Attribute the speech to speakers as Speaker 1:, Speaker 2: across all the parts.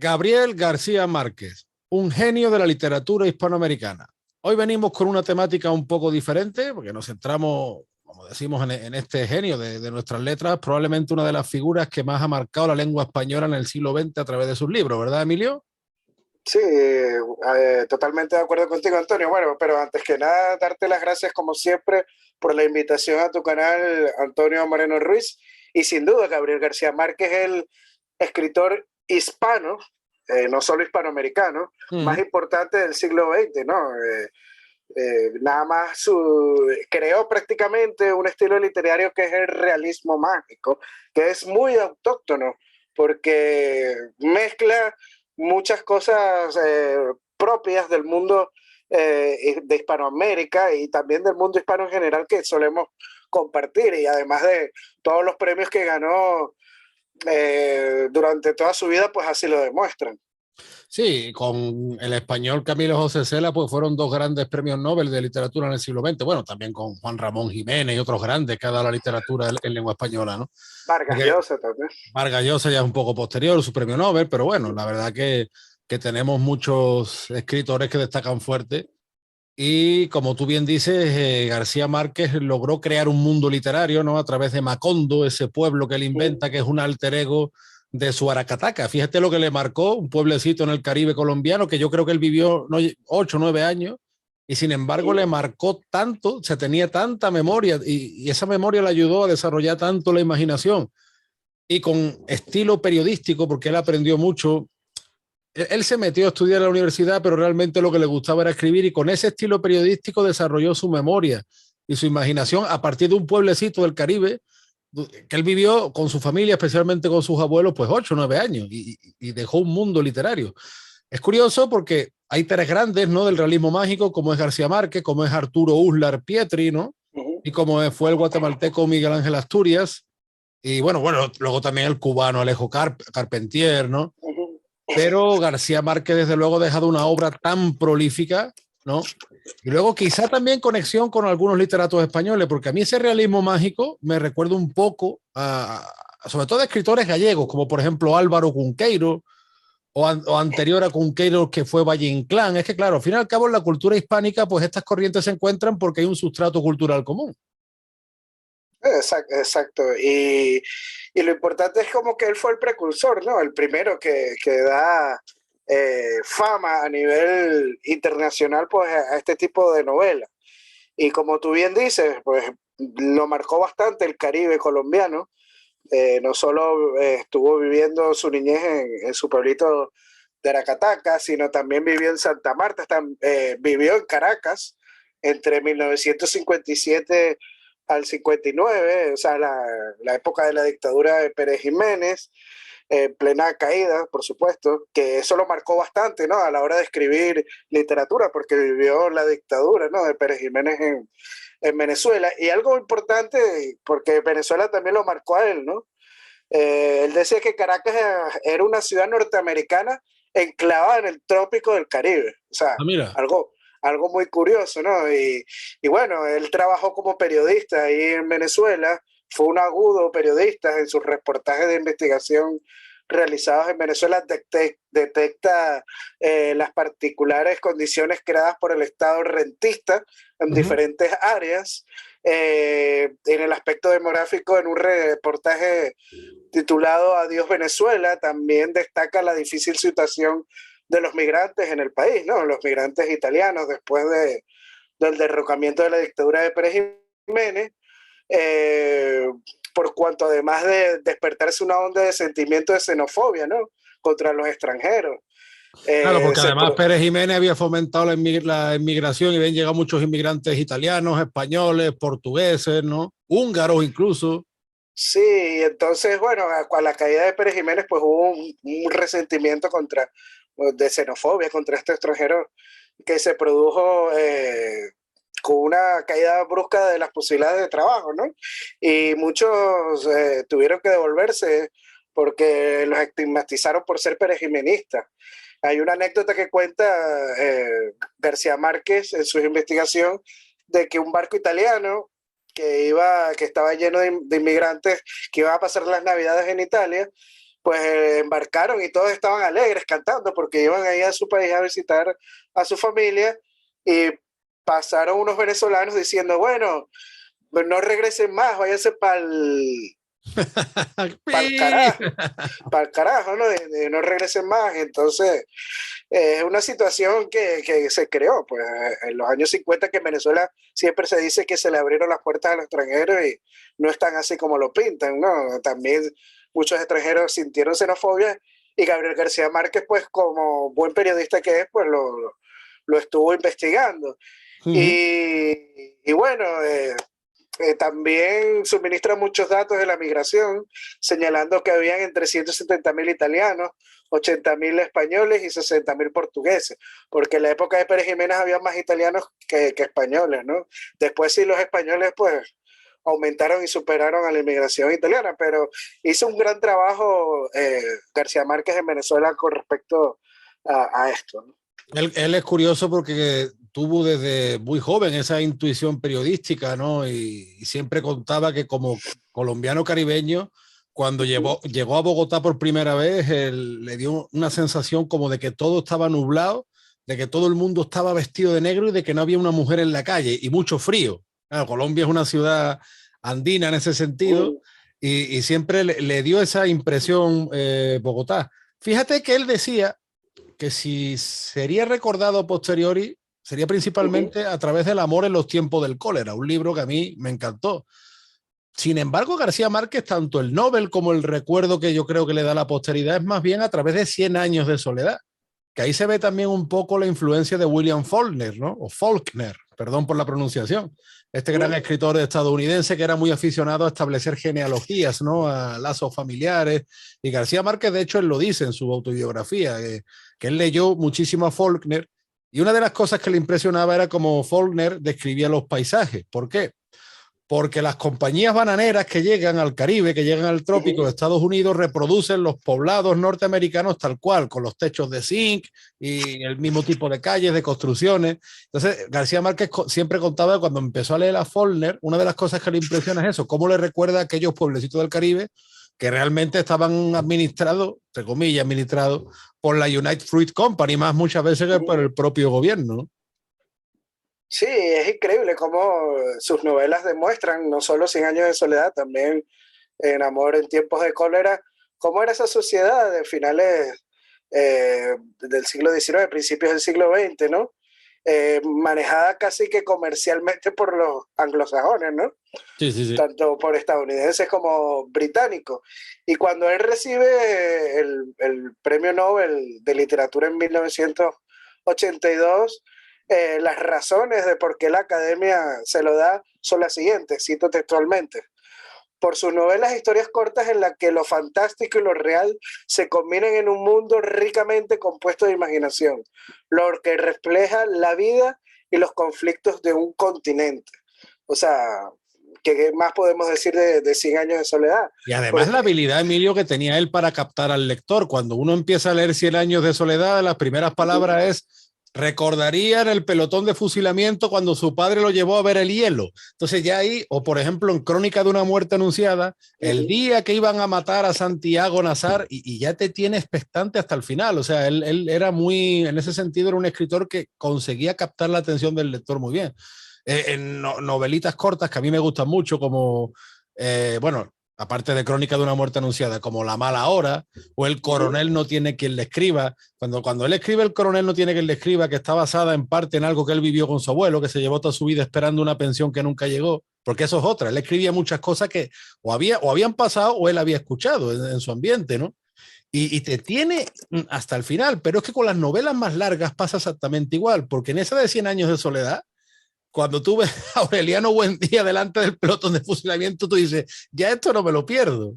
Speaker 1: Gabriel García Márquez, un genio de la literatura hispanoamericana. Hoy venimos con una temática un poco diferente, porque nos centramos, como decimos, en este genio de nuestras letras, probablemente una de las figuras que más ha marcado la lengua española en el siglo XX a través de sus libros, ¿verdad, Emilio?
Speaker 2: Sí, totalmente de acuerdo contigo, Antonio. Bueno, pero antes que nada, darte las gracias como siempre por la invitación a tu canal, Antonio Moreno Ruiz. Y sin duda, Gabriel García Márquez es el escritor hispano, no solo hispanoamericano, más
Speaker 1: Mm.
Speaker 2: importante del siglo XX, ¿no? Nada más creó prácticamente un estilo literario que es el realismo mágico, que es muy autóctono, porque mezcla muchas cosas propias del mundo de Hispanoamérica y también del mundo hispano en general que solemos compartir, y además de todos los premios que ganó durante toda su vida, pues así lo demuestran.
Speaker 1: Sí, con el español Camilo José Cela, pues fueron dos grandes premios Nobel de literatura en el siglo XX. Bueno, también con Juan Ramón Jiménez y otros grandes que ha dado la literatura en lengua española, ¿no?
Speaker 2: Vargas
Speaker 1: Porque
Speaker 2: Llosa también.
Speaker 1: Vargas Llosa ya es un poco posterior, su premio Nobel, pero bueno, la verdad que tenemos muchos escritores que destacan fuerte. Y como tú bien dices, García Márquez logró crear un mundo literario, ¿no? A través de Macondo, ese pueblo que él inventa, que es un alter ego de su Aracataca. Fíjate lo que le marcó, un pueblecito en el Caribe colombiano, que yo creo que él vivió 8 o 9 años, y sin embargo le marcó tanto, se tenía tanta memoria, y esa memoria le ayudó a desarrollar tanto la imaginación. Y con estilo periodístico, porque él aprendió mucho. Él se metió a estudiar en la universidad, pero realmente lo que le gustaba era escribir, y con ese estilo periodístico desarrolló su memoria y su imaginación a partir de un pueblecito del Caribe que él vivió con su familia, especialmente con sus abuelos, pues 8 o 9 años, y dejó un mundo literario. Es curioso porque hay tres grandes, ¿no? Del realismo mágico, como es García Márquez, como es Arturo Uslar Pietri, ¿no? Y como fue el guatemalteco Miguel Ángel Asturias, y bueno, luego también el cubano Alejo Carpentier, ¿no? Pero García Márquez, desde luego, ha dejado una obra tan prolífica, ¿no? Y luego quizá también conexión con algunos literatos españoles, porque a mí ese realismo mágico me recuerda un poco sobre todo a escritores gallegos, como por ejemplo Álvaro Cunqueiro, o anterior a Cunqueiro, que fue Valle Inclán. Es que claro, al fin y al cabo en la cultura hispánica, pues estas corrientes se encuentran porque hay un sustrato cultural común.
Speaker 2: Exacto, exacto. Y lo importante es como que él fue el precursor, ¿no? El primero que da fama a nivel internacional, pues a este tipo de novelas. Y como tú bien dices, pues lo marcó bastante el Caribe colombiano. No solo estuvo viviendo su niñez en su pueblito de Aracataca, sino también vivió en Santa Marta, vivió en Caracas entre 1957 al 59, o sea, la época de la dictadura de Pérez Jiménez, plena caída, por supuesto, que eso lo marcó bastante, ¿no? A la hora de escribir literatura, porque vivió la dictadura, ¿no? De Pérez Jiménez en Venezuela. Y algo importante, porque Venezuela también lo marcó a él, ¿no? Él decía que Caracas era una ciudad norteamericana enclavada en el trópico del Caribe. O sea,
Speaker 1: Ah, mira.
Speaker 2: algo muy curioso, ¿no? Y bueno, él trabajó como periodista ahí en Venezuela, fue un agudo periodista en sus reportajes de investigación realizados en Venezuela, detecta las particulares condiciones creadas por el Estado rentista en
Speaker 1: Uh -huh.
Speaker 2: diferentes áreas. En el aspecto demográfico, en un reportaje titulado Adiós Venezuela, también destaca la difícil situación de los migrantes en el país, ¿no? Los migrantes italianos después del derrocamiento de la dictadura de Pérez Jiménez, eh, por cuanto además de despertarse una onda de sentimiento de xenofobia, ¿no? Contra los extranjeros.
Speaker 1: Claro,
Speaker 2: Eh,
Speaker 1: porque
Speaker 2: se
Speaker 1: además
Speaker 2: pro
Speaker 1: Pérez Jiménez había fomentado la inmigración, y habían llegado muchos inmigrantes italianos, españoles, portugueses, ¿no? Húngaros incluso.
Speaker 2: Sí, entonces, bueno, a la caída de Pérez Jiménez, pues hubo un resentimiento de xenofobia contra este extranjero que se produjo con una caída brusca de las posibilidades de trabajo, ¿no? Y muchos tuvieron que devolverse porque los estigmatizaron por ser perejimenistas. Hay una anécdota que cuenta García Márquez en su investigación de que un barco italiano que estaba lleno de inmigrantes que iban a pasar las navidades en Italia, pues embarcaron y todos estaban alegres cantando porque iban ahí a su país a visitar a su familia y pasaron unos venezolanos diciendo, bueno, pues no regresen más, váyanse
Speaker 1: ¡Pi!
Speaker 2: para el carajo, ¿no? De no regresen más. Entonces, es una situación que se creó, pues, en los años 50 que en Venezuela siempre se dice que se le abrieron las puertas a los extranjeros y no están así como lo pintan, ¿no? También muchos extranjeros sintieron xenofobia y Gabriel García Márquez, pues, como buen periodista que es, pues, lo estuvo investigando.
Speaker 1: Ujú.
Speaker 2: Y bueno, también suministra muchos datos de la migración, señalando que habían entre 170.000 italianos, 80.000 españoles y 60.000 portugueses, porque en la época de Pérez Jiménez había más italianos que españoles, ¿no? Después sí los españoles pues aumentaron y superaron a la inmigración italiana, pero hizo un gran trabajo García Márquez en Venezuela con respecto a esto, ¿no?
Speaker 1: Él es curioso porque tuvo desde muy joven esa intuición periodística, ¿no? Y siempre contaba que como colombiano caribeño, cuando llegó a Bogotá por primera vez, le dio una sensación como de que todo estaba nublado, de que todo el mundo estaba vestido de negro y de que no había una mujer en la calle y mucho frío. Claro, Colombia es una ciudad andina en ese sentido y siempre le dio esa impresión Bogotá. Fíjate que él decía que si sería recordado a posteriori, sería principalmente a través del amor en los tiempos del cólera, un libro que a mí me encantó. Sin embargo, García Márquez, tanto el Nobel como el recuerdo que yo creo que le da la posteridad es más bien a través de 100 años de soledad, que ahí se ve también un poco la influencia de William Faulkner, ¿no? O Faulkner, perdón por la pronunciación. Este gran escritor estadounidense que era muy aficionado a establecer genealogías, ¿no? A lazos familiares. Y García Márquez, de hecho, él lo dice en su autobiografía, que él leyó muchísimo a Faulkner y una de las cosas que le impresionaba era cómo Faulkner describía los paisajes. ¿Por qué? Porque las compañías bananeras que llegan al Caribe, que llegan al trópico de Estados Unidos, reproducen los poblados norteamericanos tal cual, con los techos de zinc y el mismo tipo de calles, de construcciones. Entonces, García Márquez siempre contaba que cuando empezó a leer a Faulkner, una de las cosas que le impresiona es eso, cómo le recuerda a aquellos pueblecitos del Caribe que realmente estaban administrados, entre comillas, administrados por la United Fruit Company, más muchas veces que por el propio gobierno, ¿no?
Speaker 2: Sí, es increíble cómo sus novelas demuestran, no solo Cien años de soledad, también en Amor en tiempos de cólera, cómo era esa sociedad de finales del siglo XIX, principios del siglo XX, ¿no? Manejada casi que comercialmente por los anglosajones, ¿no?
Speaker 1: Sí, sí, sí.
Speaker 2: Tanto por estadounidenses como británicos. Y cuando él recibe el Premio Nobel de Literatura en 1982, las razones de por qué la academia se lo da son las siguientes, cito textualmente: por sus novelas e historias cortas en las que lo fantástico y lo real se combinan en un mundo ricamente compuesto de imaginación, lo que refleja la vida y los conflictos de un continente. O sea, ¿qué más podemos decir de 100 años de soledad?
Speaker 1: Y además
Speaker 2: Pues
Speaker 1: la habilidad, Emilio, que tenía él para captar al lector. Cuando uno empieza a leer Cien años de soledad, las primeras palabras es, recordaría en el pelotón de fusilamiento cuando su padre lo llevó a ver el hielo. Entonces ya ahí, o por ejemplo en Crónica de una muerte anunciada, el día que iban a matar a Santiago Nazar y ya te tiene expectante hasta el final. O sea, él era muy, en ese sentido, era un escritor que conseguía captar la atención del lector muy bien. En novelitas cortas que a mí me gustan mucho, como, bueno, aparte de Crónica de una muerte anunciada, como La mala hora, o El coronel no tiene quien le escriba. Cuando él escribe El coronel no tiene quien le escriba, que está basada en parte en algo que él vivió con su abuelo, que se llevó toda su vida esperando una pensión que nunca llegó, porque eso es otra. Él escribía muchas cosas que o habían pasado o él había escuchado en su ambiente, ¿no? Y te tiene hasta el final, pero es que con las novelas más largas pasa exactamente igual, porque en esa de Cien años de soledad, cuando tú ves a Aureliano Buendía delante del pelotón de fusilamiento, tú dices, ya esto no me lo pierdo.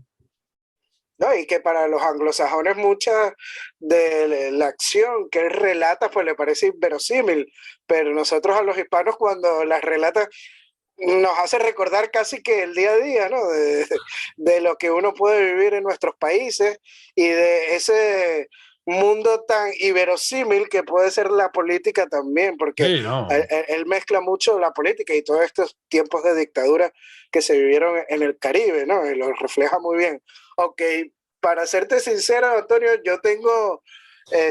Speaker 2: ¿no? Y que para los anglosajones mucha de la acción que él relata pues le parece inverosímil, pero nosotros a los hispanos cuando las relata nos hace recordar casi que el día a día, ¿no? De lo que uno puede vivir en nuestros países y de ese mundo tan inverosímil que puede ser la política también, porque
Speaker 1: Sí, no.
Speaker 2: él mezcla mucho la política y todos estos tiempos de dictadura que se vivieron en el Caribe, ¿no? Y lo refleja muy bien. Ok, para serte sincero, Antonio, yo tengo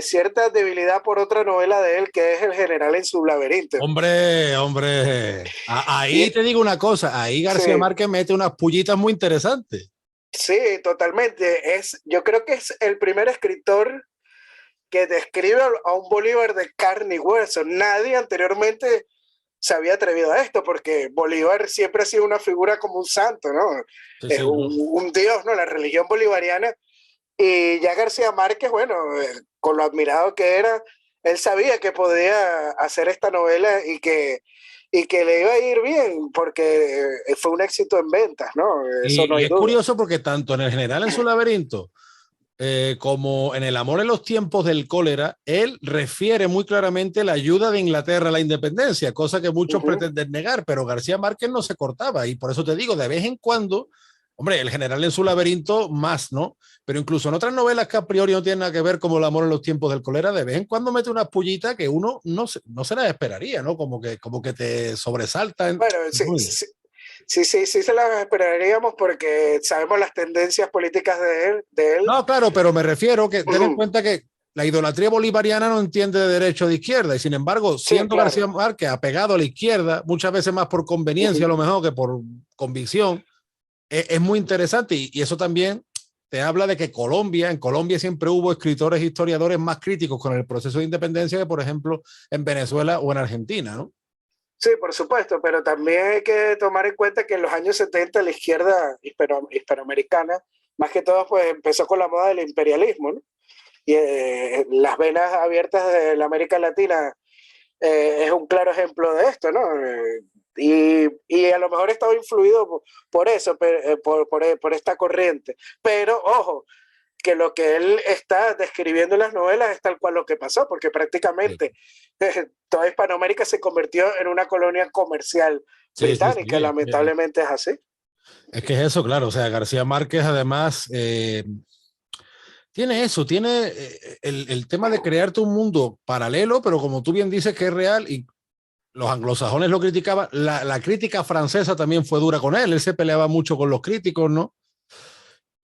Speaker 2: cierta debilidad por otra novela de él, que es El general en su laberinto.
Speaker 1: Hombre, hombre. Ahí
Speaker 2: Y,
Speaker 1: te digo una cosa, ahí García
Speaker 2: sí,
Speaker 1: Márquez mete unas pullitas muy interesantes.
Speaker 2: sí, totalmente. Yo creo que es el primer escritor que describe a un Bolívar de carne y hueso. Nadie anteriormente se había atrevido a esto, porque Bolívar siempre ha sido una figura como un santo, ¿no?
Speaker 1: Sí, sí, no.
Speaker 2: Un dios, ¿no? La religión bolivariana. Y ya García Márquez, bueno, con lo admirado que era, él sabía que podía hacer esta novela y que le iba a ir bien, porque fue un éxito en ventas, ¿no? Eso no
Speaker 1: Y
Speaker 2: hay
Speaker 1: es
Speaker 2: duda.
Speaker 1: curioso porque tanto en El general en su laberinto como en El amor en los tiempos del cólera, él refiere muy claramente la ayuda de Inglaterra a la independencia, cosa que muchos
Speaker 2: Ujú.
Speaker 1: pretenden negar, pero García Márquez no se cortaba y por eso te digo, de vez en cuando, hombre, El general en su laberinto más, ¿no? Pero incluso en otras novelas que a priori no tienen nada que ver, como El amor en los tiempos del cólera, de vez en cuando mete unas pullitas que uno no se las esperaría, ¿no? Como que te sobresalta.
Speaker 2: Bueno, sí, sí, sí, sí, sí se las esperaríamos porque sabemos las tendencias políticas de él.
Speaker 1: No, claro, pero me refiero que ten en cuenta que la idolatría bolivariana no entiende de derecha o de izquierda y sin embargo,
Speaker 2: Sí,
Speaker 1: siendo García
Speaker 2: claro.
Speaker 1: Márquez apegado a la izquierda, muchas veces más por conveniencia a lo mejor que por convicción, es muy interesante y eso también te habla de que en Colombia siempre hubo escritores e historiadores más críticos con el proceso de independencia que, por ejemplo, en Venezuela o en Argentina, ¿no?
Speaker 2: Sí, por supuesto, pero también hay que tomar en cuenta que en los años 70 la izquierda hispanoamericana, más que todo, pues empezó con la moda del imperialismo, ¿no? Y las venas abiertas de la América Latina es un claro ejemplo de esto, ¿no? Y a lo mejor estaba influido por eso, por esta corriente. Pero, ojo, que lo que él está describiendo en las novelas es tal cual lo que pasó, porque
Speaker 1: Sí,
Speaker 2: prácticamente toda Hispanoamérica se convirtió en una colonia comercial
Speaker 1: sí, sí,
Speaker 2: británica,
Speaker 1: sí.
Speaker 2: lamentablemente es así.
Speaker 1: Es que es eso, claro. O sea, García Márquez además tiene eso, tiene el tema de crearte un mundo paralelo, pero como tú bien dices que es real y los anglosajones lo criticaban, la crítica francesa también fue dura con él se peleaba mucho con los críticos, ¿no?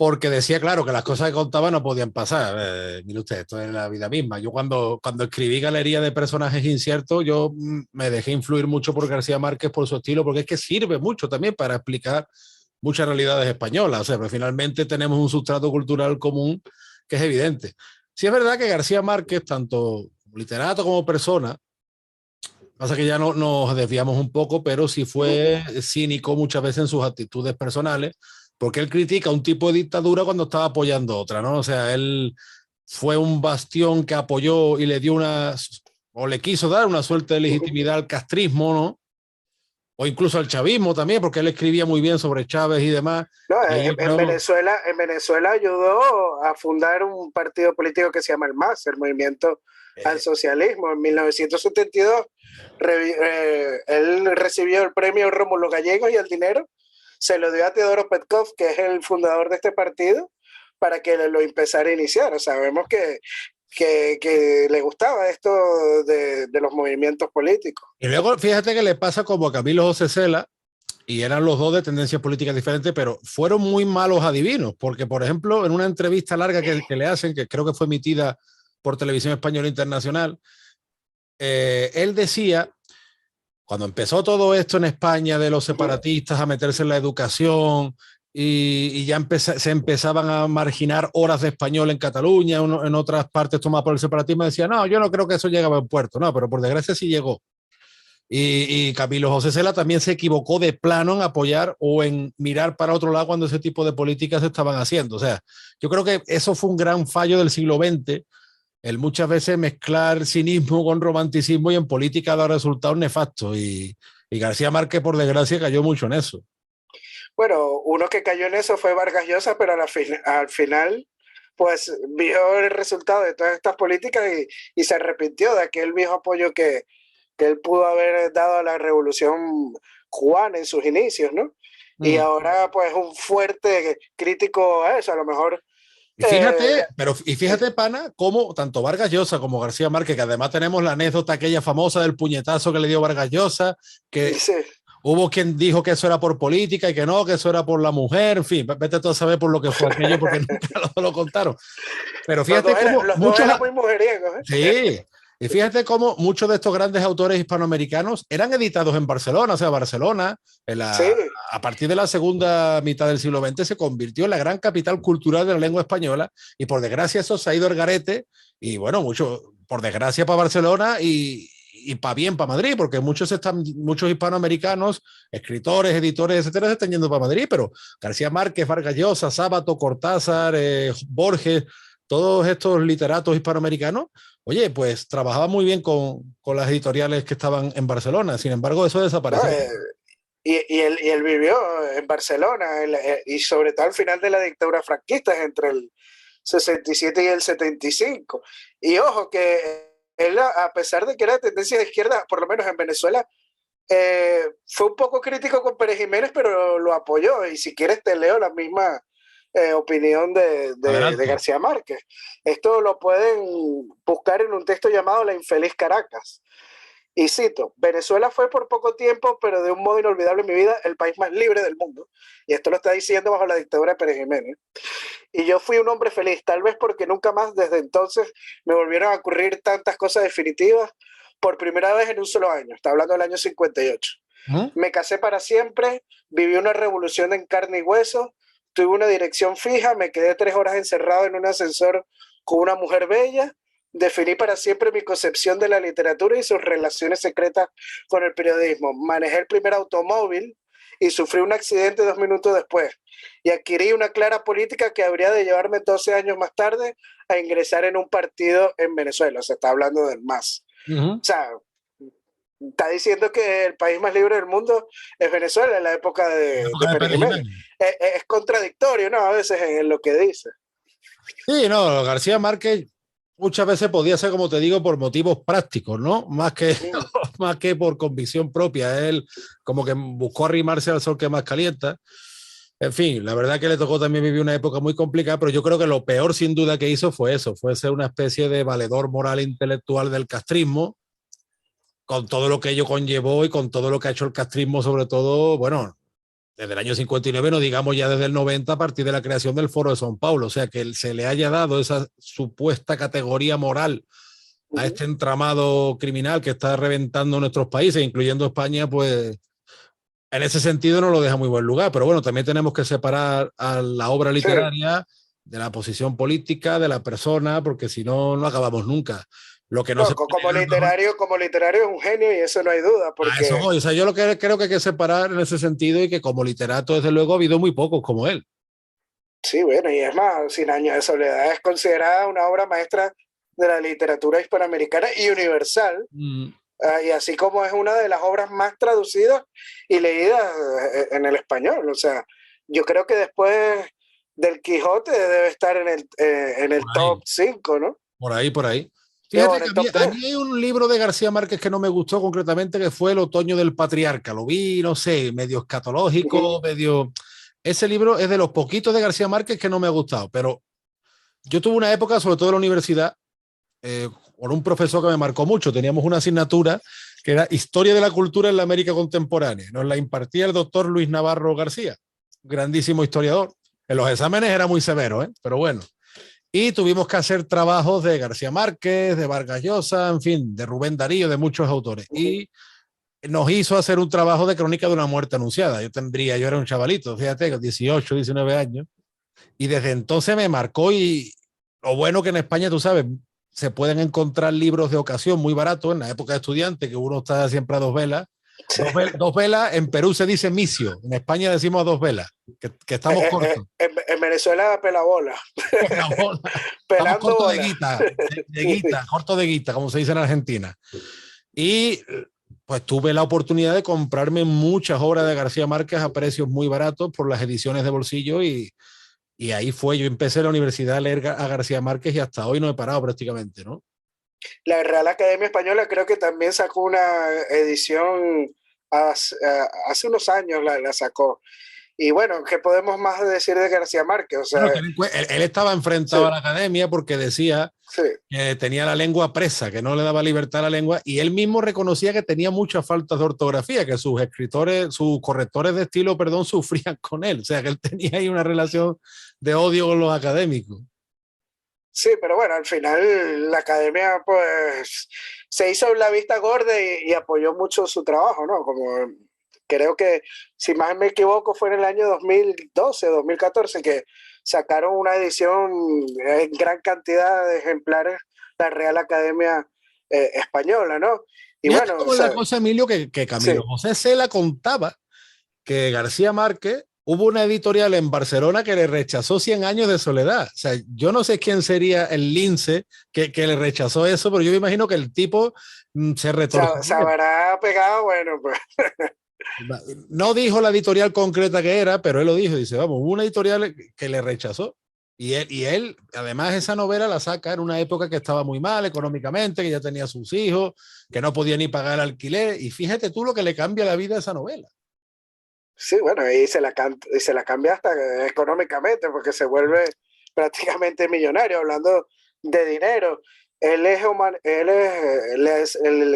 Speaker 1: Porque decía, claro, que las cosas que contaba no podían pasar. Mire usted, esto es la vida misma. Yo cuando escribí Galería de Personajes Inciertos, yo me dejé influir mucho por García Márquez, por su estilo, porque es que sirve mucho también para explicar muchas realidades españolas. O sea, pero finalmente tenemos un sustrato cultural común que es evidente. Sí es verdad que García Márquez, tanto literato como persona, pasa que ya no, nos desviamos un poco, pero sí fue cínico muchas veces en sus actitudes personales, porque él critica un tipo de dictadura cuando estaba apoyando otra, ¿no? O sea, él fue un bastión que apoyó y le dio una, o le quiso dar una suerte de legitimidad al castrismo, ¿no? O incluso al chavismo también, porque él escribía muy bien sobre Chávez y demás.
Speaker 2: No,
Speaker 1: Y ahí yo creo,
Speaker 2: En Venezuela ayudó a fundar un partido político que se llama el MAS, el Movimiento al
Speaker 1: eh,
Speaker 2: Socialismo. En 1972 él recibió el premio Rómulo Gallegos y el dinero se lo dio a Teodoro Petkov, que es el fundador de este partido, para que lo empezara a iniciar. O sea, sabemos que le gustaba esto de los movimientos políticos.
Speaker 1: y luego fíjate que le pasa como a Camilo José Cela, y eran los dos de tendencias políticas diferentes, pero fueron muy malos adivinos, porque, por ejemplo, en una entrevista larga que le hacen, que creo que fue emitida por Televisión Española Internacional, él decía, cuando empezó todo esto en España de los separatistas a meterse en la educación y ya se empezaban a marginar horas de español en Cataluña, en otras partes tomadas por el separatismo, decía, no, yo no creo que eso llegue a buen puerto, no, pero por desgracia sí llegó. Y Camilo José Cela también se equivocó de plano en apoyar o en mirar para otro lado cuando ese tipo de políticas se estaban haciendo. O sea, yo creo que eso fue un gran fallo del siglo XX, el muchas veces mezclar cinismo con romanticismo y en política da resultados nefastos. Y García Márquez, por desgracia, cayó mucho en eso.
Speaker 2: Bueno, uno que cayó en eso fue Vargas Llosa, pero al final, pues vio el resultado de todas estas políticas y se arrepintió de aquel viejo apoyo que él pudo haber dado a la revolución cubana en sus inicios, ¿no? Y
Speaker 1: Mm.
Speaker 2: ahora, pues, un fuerte crítico a eso, a lo mejor.
Speaker 1: Y fíjate, pana, cómo tanto Vargas Llosa como García Márquez, que además tenemos la anécdota aquella famosa del puñetazo que le dio Vargas Llosa, que
Speaker 2: Sí,
Speaker 1: Hubo quien dijo que eso era por política y que eso era por la mujer, en fin, vete tú a saber por lo que fue aquello porque nunca lo contaron. Pero fíjate cómo
Speaker 2: Los dos
Speaker 1: muchos,
Speaker 2: eran muy mujeriegos, ¿eh?
Speaker 1: sí, y fíjate cómo muchos de estos grandes autores hispanoamericanos eran editados en Barcelona, o sea, Barcelona,
Speaker 2: Sí,
Speaker 1: a partir de la segunda mitad del siglo XX, se convirtió en la gran capital cultural de la lengua española, y por desgracia eso se ha ido al garete, y bueno, mucho, por desgracia para Barcelona y para bien para Madrid, porque muchos hispanoamericanos, escritores, editores, etcétera, se están yendo para Madrid, pero García Márquez, Vargas Llosa, Sábato, Cortázar, Borges, todos estos literatos hispanoamericanos, oye, pues trabajaba muy bien con las editoriales que estaban en Barcelona. Sin embargo, eso
Speaker 2: ¿no?
Speaker 1: desapareció.
Speaker 2: Y él vivió en Barcelona, y sobre todo al final de la dictadura franquista, entre el 67 y el 75. Y ojo, que él, a pesar de que era de tendencia de izquierda, por lo menos en Venezuela, fue un poco crítico con Pérez Jiménez, pero lo apoyó. Y si quieres te leo la misma opinión de
Speaker 1: Adelante.
Speaker 2: García Márquez. Esto lo pueden buscar en un texto llamado La infeliz Caracas. Y cito, Venezuela fue por poco tiempo, pero de un modo inolvidable en mi vida, el país más libre del mundo. Y esto lo está diciendo bajo la dictadura de Pérez Jiménez. Y yo fui un hombre feliz, tal vez porque nunca más desde entonces me volvieron a ocurrir tantas cosas definitivas por primera vez en un solo año. Está hablando del año 58.
Speaker 1: ¿Mm?
Speaker 2: Me casé para siempre, viví una revolución en carne y hueso, tuve una dirección fija, me quedé 3 horas encerrado en un ascensor con una mujer bella, definí para siempre mi concepción de la literatura y sus relaciones secretas con el periodismo. Manejé el primer automóvil y sufrí un accidente 2 minutos después. Y adquirí una clara política que habría de llevarme 12 años más tarde a ingresar en un partido en Venezuela. Se está hablando del MAS.
Speaker 1: Uh -huh.
Speaker 2: O sea, está diciendo que el país más libre del mundo es Venezuela en la época de Pérez Jiménez. Es contradictorio, ¿no? A veces en lo que dice.
Speaker 1: Sí, no, García Márquez muchas veces podía ser, como te digo, por motivos prácticos, ¿no? Más que por convicción propia. Él como que buscó arrimarse al sol que más calienta. En fin, la verdad que le tocó también vivir una época muy complicada, pero yo creo que lo peor sin duda que hizo fue eso, fue ser una especie de valedor moral e intelectual del castrismo, con todo lo que ello conllevó y con todo lo que ha hecho el castrismo, sobre todo, bueno, desde el año 59, no digamos ya desde el 90, a partir de la creación del Foro de São Paulo, o sea, que se le haya dado esa supuesta categoría moral a este entramado criminal que está reventando nuestros países, incluyendo España, pues en ese sentido no lo deja muy buen lugar, pero bueno, también tenemos que separar a la obra literaria de la posición política, de la persona, porque si no, no acabamos nunca. Lo que no
Speaker 2: No,
Speaker 1: se puede negar mejor.
Speaker 2: como literario es un genio y eso no hay duda,
Speaker 1: A eso
Speaker 2: porque
Speaker 1: voy. O sea, yo lo que creo que hay que separar en ese sentido y que como literato, desde luego, ha habido muy pocos como él.
Speaker 2: sí, bueno, y es más, Cien años de soledad es considerada una obra maestra de la literatura hispanoamericana y universal, y así como es una de las obras más traducidas y leídas en el español. O sea, yo creo que después del Quijote debe estar en el
Speaker 1: Por
Speaker 2: top
Speaker 1: ahí,
Speaker 2: 5, ¿no?
Speaker 1: por ahí, por ahí.
Speaker 2: Yo,
Speaker 1: Fíjate
Speaker 2: en
Speaker 1: que
Speaker 2: el top
Speaker 1: a
Speaker 2: 3.
Speaker 1: mí hay un libro de García Márquez que no me gustó concretamente, que fue El otoño del patriarca. Lo vi, no sé, medio escatológico, medio... Ese libro es de los poquitos de García Márquez que no me ha gustado, pero yo tuve una época, sobre todo en la universidad, con un profesor que me marcó mucho. Teníamos una asignatura que era Historia de la Cultura en la América Contemporánea. Nos la impartía el doctor Luis Navarro García, grandísimo historiador. En los exámenes era muy severo, pero bueno. Y tuvimos que hacer trabajos de García Márquez, de Vargas Llosa, en fin, de Rubén Darío, de muchos autores. Y nos hizo hacer un trabajo de crónica de una muerte anunciada. Yo era un chavalito, fíjate, con 18, 19 años. Y desde entonces me marcó y lo bueno que en España, tú sabes, se pueden encontrar libros de ocasión muy baratos en la época de estudiante, que uno está siempre a dos velas. Dos velas, en Perú se dice misio, en España decimos a dos velas, que estamos cortos.
Speaker 2: En Venezuela pela bola.
Speaker 1: Estamos
Speaker 2: Pelando
Speaker 1: cortos de
Speaker 2: bola.
Speaker 1: guita, de guita, cortos de guita, como se dice en Argentina. Y pues tuve la oportunidad de comprarme muchas obras de García Márquez a precios muy baratos por las ediciones de bolsillo y ahí fue, yo empecé la universidad a leer a García Márquez y hasta hoy no he parado prácticamente, ¿no?
Speaker 2: La Real Academia Española creo que también sacó una edición hace unos años, la sacó. Y bueno, ¿qué podemos más decir de García Márquez? O sea,
Speaker 1: Bueno, él estaba enfrentado
Speaker 2: sí.
Speaker 1: a la academia porque decía
Speaker 2: Sí.
Speaker 1: que tenía la lengua presa, que no le daba libertad a la lengua, y él mismo reconocía que tenía muchas faltas de ortografía, que sus escritores, sus correctores de estilo, perdón, sufrían con él. O sea, que él tenía ahí una relación de odio con los académicos.
Speaker 2: Sí, pero bueno, al final la academia pues se hizo la vista gorda y apoyó mucho su trabajo, ¿no? Como creo que, si más me equivoco, fue en el año 2012, 2014 que sacaron una edición en gran cantidad de ejemplares, la Real Academia Española, ¿no? Y
Speaker 1: Fíjate
Speaker 2: bueno, o
Speaker 1: cómo es la
Speaker 2: sea,
Speaker 1: cosa, Emilio, que
Speaker 2: sí,
Speaker 1: Camilo José Cela contaba que García Márquez hubo una editorial en Barcelona que le rechazó 100 años de soledad. O sea, yo no sé quién sería el lince que le rechazó eso, pero yo me imagino que el tipo se
Speaker 2: se
Speaker 1: retorcería.
Speaker 2: habrá pegado, bueno, pues
Speaker 1: No dijo la editorial concreta que era, pero él lo dijo. Dice, vamos, hubo una editorial que le rechazó. Y él, además, esa novela la saca en una época que estaba muy mal económicamente, que ya tenía sus hijos, que no podía ni pagar el alquiler. Y fíjate tú lo que le cambia la vida a esa novela.
Speaker 2: sí, bueno, y se la cambia hasta económicamente, porque se vuelve prácticamente millonario, hablando de dinero.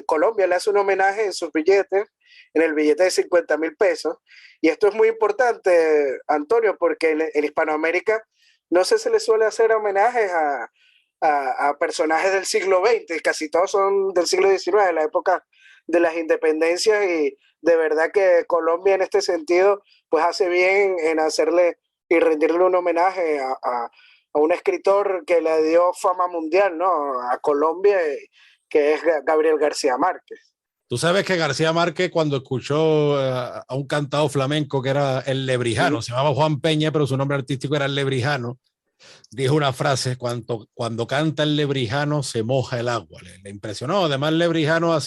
Speaker 2: Colombia le hace un homenaje en sus billetes, en el billete de 50.000 pesos. Y esto es muy importante, Antonio, porque en Hispanoamérica no se le suele hacer homenajes a personajes del siglo XX, casi todos son del siglo XIX, la época de las independencias, y de verdad que Colombia en este sentido pues hace bien en hacerle y rendirle un homenaje a un escritor que le dio fama mundial, ¿no? A Colombia, que es Gabriel García Márquez.
Speaker 1: Tú sabes que García Márquez, cuando escuchó a un cantado flamenco que era el Lebrijano, se llamaba Juan Peña, pero su nombre artístico era el Lebrijano, dijo una frase: cuando canta el Lebrijano se moja el agua. Le impresionó. Además, el Lebrijano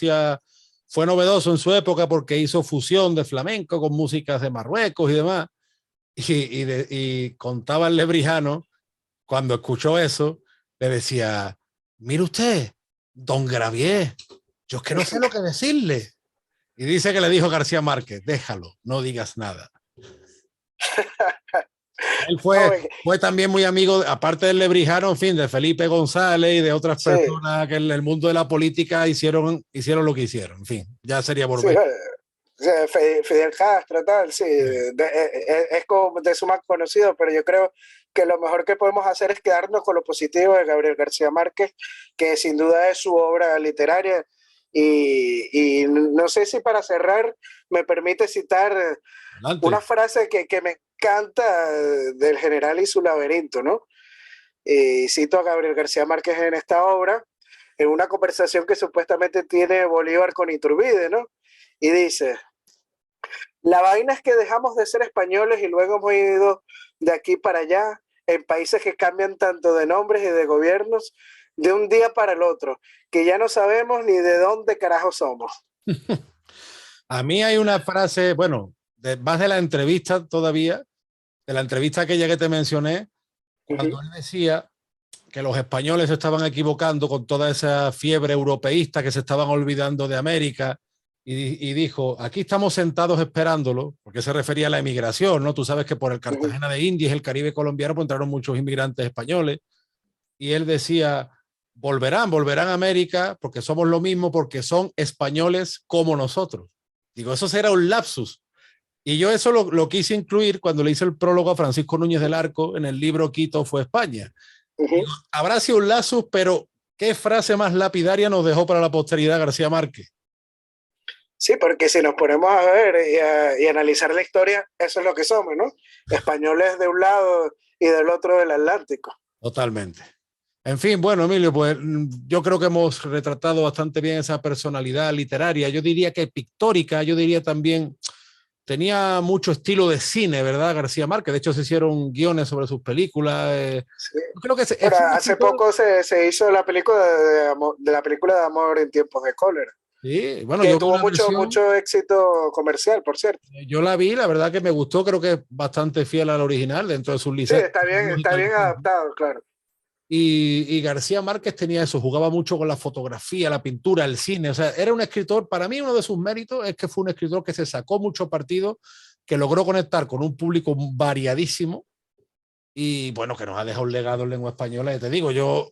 Speaker 1: fue novedoso en su época porque hizo fusión de flamenco con músicas de Marruecos y demás. Y contaba el Lebrijano, cuando escuchó eso, le decía: mire usted, don Gravier, yo es que no sé lo que decirle. Y dice que le dijo García Márquez: déjalo, no digas nada. Él
Speaker 2: No,
Speaker 1: fue también muy amigo, aparte del Lebrijano, en fin, de Felipe González y de otras
Speaker 2: sí,
Speaker 1: personas que en el mundo de la política hicieron lo que hicieron. En fin, ya sería
Speaker 2: sí,
Speaker 1: volver.
Speaker 2: o sea, Fidel Castro, tal, sí, es como de su más conocido, pero yo creo que lo mejor que podemos hacer es quedarnos con lo positivo de Gabriel García Márquez, que sin duda es su obra literaria. Y no sé si para cerrar me permite citar una
Speaker 1: Adelante.
Speaker 2: frase que me encanta del general y su laberinto, ¿no? Y cito a Gabriel García Márquez en esta obra, en una conversación que supuestamente tiene Bolívar con Iturbide, ¿no? Y dice, la vaina es que dejamos de ser españoles y luego hemos ido de aquí para allá en países que cambian tanto de nombres y de gobiernos de un día para el otro, que ya no sabemos ni de dónde carajo somos.
Speaker 1: A mí hay una frase, bueno, más de la entrevista todavía, de la entrevista aquella que te mencioné,
Speaker 2: Uh -huh.
Speaker 1: cuando él decía que los españoles se estaban equivocando con toda esa fiebre europeísta, que se estaban olvidando de América, y dijo: aquí estamos sentados esperándolo, porque se refería a la emigración, ¿no? Tú sabes que por el
Speaker 2: Uh -huh.
Speaker 1: Cartagena de Indias, el Caribe colombiano, pues entraron muchos inmigrantes españoles, y él decía: volverán a América porque somos lo mismo, porque son españoles como nosotros. Digo, eso será un lapsus. Y yo eso lo quise incluir cuando le hice el prólogo a Francisco Núñez del Arco en el libro Quito fue España.
Speaker 2: Uh
Speaker 1: Digo,
Speaker 2: -huh.
Speaker 1: habrá sido un lapsus, pero ¿qué frase más lapidaria nos dejó para la posteridad García Márquez?
Speaker 2: Sí, porque si nos ponemos a ver y analizar la historia, eso es lo que somos, ¿no? Españoles de un lado y del otro del Atlántico.
Speaker 1: Totalmente. En fin, bueno, Emilio, pues yo creo que hemos retratado bastante bien esa personalidad literaria. Yo diría que pictórica, yo diría también, tenía mucho estilo de cine, ¿verdad? García Márquez. De hecho, se hicieron guiones sobre sus películas.
Speaker 2: Sí.
Speaker 1: Yo creo que
Speaker 2: Pero
Speaker 1: fue un
Speaker 2: hace
Speaker 1: escritor.
Speaker 2: poco se hizo la película de la película de amor en tiempos de cólera,
Speaker 1: Sí, bueno,
Speaker 2: que
Speaker 1: yo vi
Speaker 2: tuvo
Speaker 1: una
Speaker 2: mucho,
Speaker 1: versión,
Speaker 2: mucho éxito comercial, por cierto.
Speaker 1: yo la vi, la verdad que me gustó, creo que es bastante fiel al original dentro de sus
Speaker 2: Sí,
Speaker 1: licencias.
Speaker 2: está bien adaptado, claro.
Speaker 1: Y García Márquez tenía eso, jugaba mucho con la fotografía, la pintura, el cine. O sea, era un escritor, para mí uno de sus méritos es que fue un escritor que se sacó mucho partido, que logró conectar con un público variadísimo y bueno, que nos ha dejado un legado en lengua española. Y te digo, yo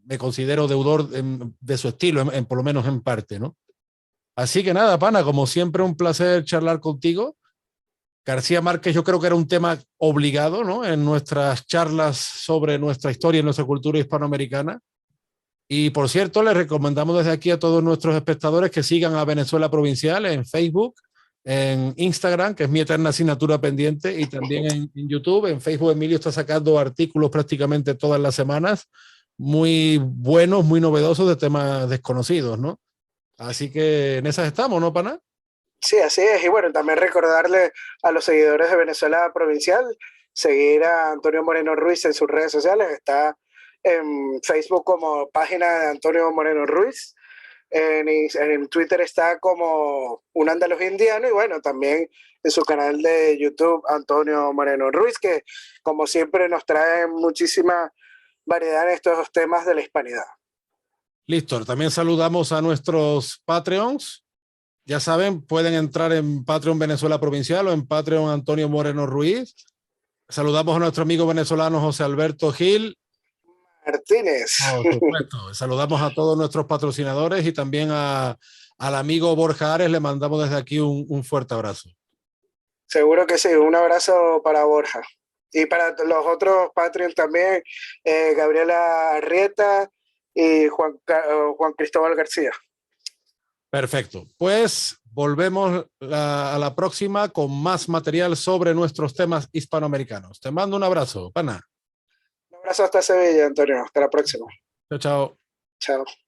Speaker 1: me considero deudor de su estilo, por lo menos en parte, ¿no? Así que nada, pana, como siempre, un placer charlar contigo. García Márquez, yo creo que era un tema obligado, ¿no? En nuestras charlas sobre nuestra historia y nuestra cultura hispanoamericana. Y por cierto, les recomendamos desde aquí a todos nuestros espectadores que sigan a Venezuela Provincial en Facebook, en Instagram, que es mi eterna asignatura pendiente, y también en YouTube. En Facebook, Emilio está sacando artículos prácticamente todas las semanas, muy buenos, muy novedosos de temas desconocidos, ¿no? Así que en esas estamos, ¿no, pana?
Speaker 2: Sí, así es. Y bueno, también recordarle a los seguidores de Venezuela Provincial, seguir a Antonio Moreno Ruiz en sus redes sociales. Está en Facebook como página de Antonio Moreno Ruiz. En Twitter está como un andaluz indiano y bueno, también en su canal de YouTube Antonio Moreno Ruiz, que como siempre nos trae muchísima variedad en estos temas de la hispanidad.
Speaker 1: Listo, también saludamos a nuestros Patreons. Ya saben, pueden entrar en Patreon Venezuela Provincial o en Patreon Antonio Moreno Ruiz. Saludamos a nuestro amigo venezolano José Alberto Gil
Speaker 2: Martínez.
Speaker 1: Por supuesto. Saludamos a todos nuestros patrocinadores y también al amigo Borja Ares. Le mandamos desde aquí un fuerte abrazo.
Speaker 2: Seguro que sí. Un abrazo para Borja. Y para los otros Patreon también, Gabriela Arrieta y Juan Cristóbal García.
Speaker 1: Perfecto. Pues volvemos a la próxima con más material sobre nuestros temas hispanoamericanos. Te mando un abrazo, pana.
Speaker 2: Un abrazo hasta Sevilla, Antonio. Hasta la próxima.
Speaker 1: Chao, chao.
Speaker 2: Chao.